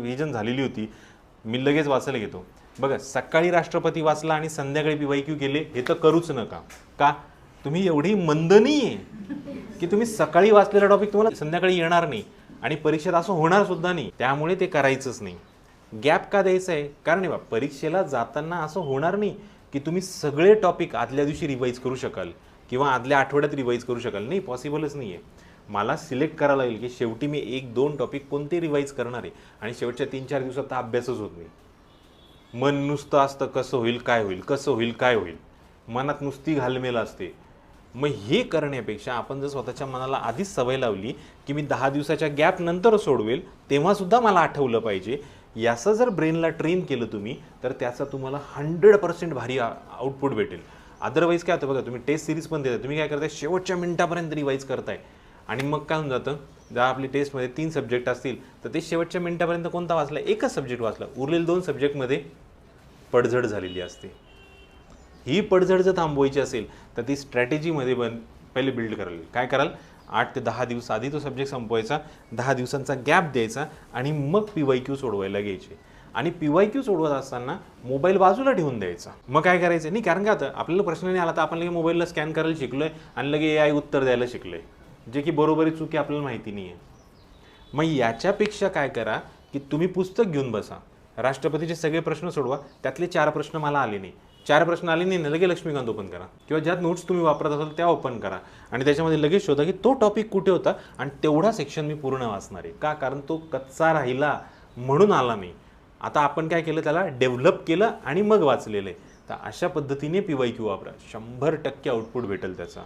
Revision झालेली होती, मी लगेच वाचायला घेतो. बघा, सकाळी राष्ट्रपती वाचला आणि संध्याकाळी PYQ केले, हे तर करूच नका. का? तुम्ही एवढी मंद नाही आहे की तुम्ही सकाळी वाचलेला टॉपिक तुम्हाला संध्याकाळी येणार नाही आणि परीक्षेत असं होणार सुद्धा नाही. त्यामुळे ते करायचंच नाही. गॅप का द्यायचं आहे? कारण बा परीक्षेला जाताना असं होणार नाही की तुम्ही सगळे टॉपिक आदल्या दिवशी रिवाईज करू शकाल किंवा आदल्या आठवड्यात रिवाईज करू शकाल. नाही, पॉसिबलच नाही आहे. मला सिलेक्ट करायला लागेल की शेवटी मी 1-2 टॉपिक कोणते रिवाईज करणार आहे आणि शेवटच्या 3-4 दिवसात तर अभ्यासच होत नाही. मन नुसतं असतं कसं होईल काय होईल, कसं होईल काय होईल, मनात नुसती घालमेल असते. मग हे करण्यापेक्षा आपण जर स्वतःच्या मनाला आधीच सवय लावली की मी 10 दिवसाच्या गॅप नंतर सोडवेल, तेव्हासुद्धा मला आठवलं पाहिजे, याचं जर ब्रेनला ट्रेन केलं तुम्ही, तर त्याचा तुम्हाला 100% भारी आउटपुट भेटेल. अदरवाईज काय होतं बघा, तुम्ही टेस्ट सिरीज पण देता, तुम्ही काय करताय शेवटच्या मिनिटापर्यंत रिवाईज करताय आणि मग काय होऊन जातं, जर आपली टेस्टमध्ये 3 सब्जेक्ट असतील तर ते शेवटच्या मिनिटापर्यंत कोणता वाचला? एकच सब्जेक्ट वाचला, उरलेले 2 सब्जेक्टमध्ये पडझड झालेली असते. ही पडझड जर थांबवायची असेल तर ती स्ट्रॅटेजीमध्ये पहिले बिल्ड कराल. काय कराल? 8 ते 10 दिवस आधी तो सब्जेक्ट संपवायचा, 10 दिवसांचा गॅप द्यायचा आणि मग PYQ सोडवायला घ्यायचे. आणि PYQ सोडवत असताना मोबाईल बाजूला ठेवून द्यायचा. मग काय करायचं नाही, कारण का आता आपल्याला प्रश्न नाही आला तर आपण लगे मोबाईलला स्कॅन करायला शिकलोय आणि लगे AI उत्तर द्यायला शिकलोय, जे की बरोबरी चुकी आपल्याला माहिती नाही आहे. मग याच्यापेक्षा काय करा की तुम्ही पुस्तक घेऊन बसा, राष्ट्रपतीचे सगळे प्रश्न सोडवा, त्यातले 4 प्रश्न मला आले नाही, 4 प्रश्न आले नाही ना, लगे लक्ष्मीकांत ओपन करा किंवा ज्यात नोट्स तुम्ही वापरत असाल त्या ओपन करा आणि त्याच्यामध्ये लगेच शोधा की तो टॉपिक कुठे होता आणि तेवढा सेक्शन मी पूर्ण वाचणार आहे. का? कारण तो कच्चा राहिला म्हणून आला नाही. आता आपण काय केलं, त्याला डेव्हलप केलं आणि मग वाचलेलं आहे. तर अशा पद्धतीने PYQ वापरा, 100% आउटपुट भेटेल त्याचा.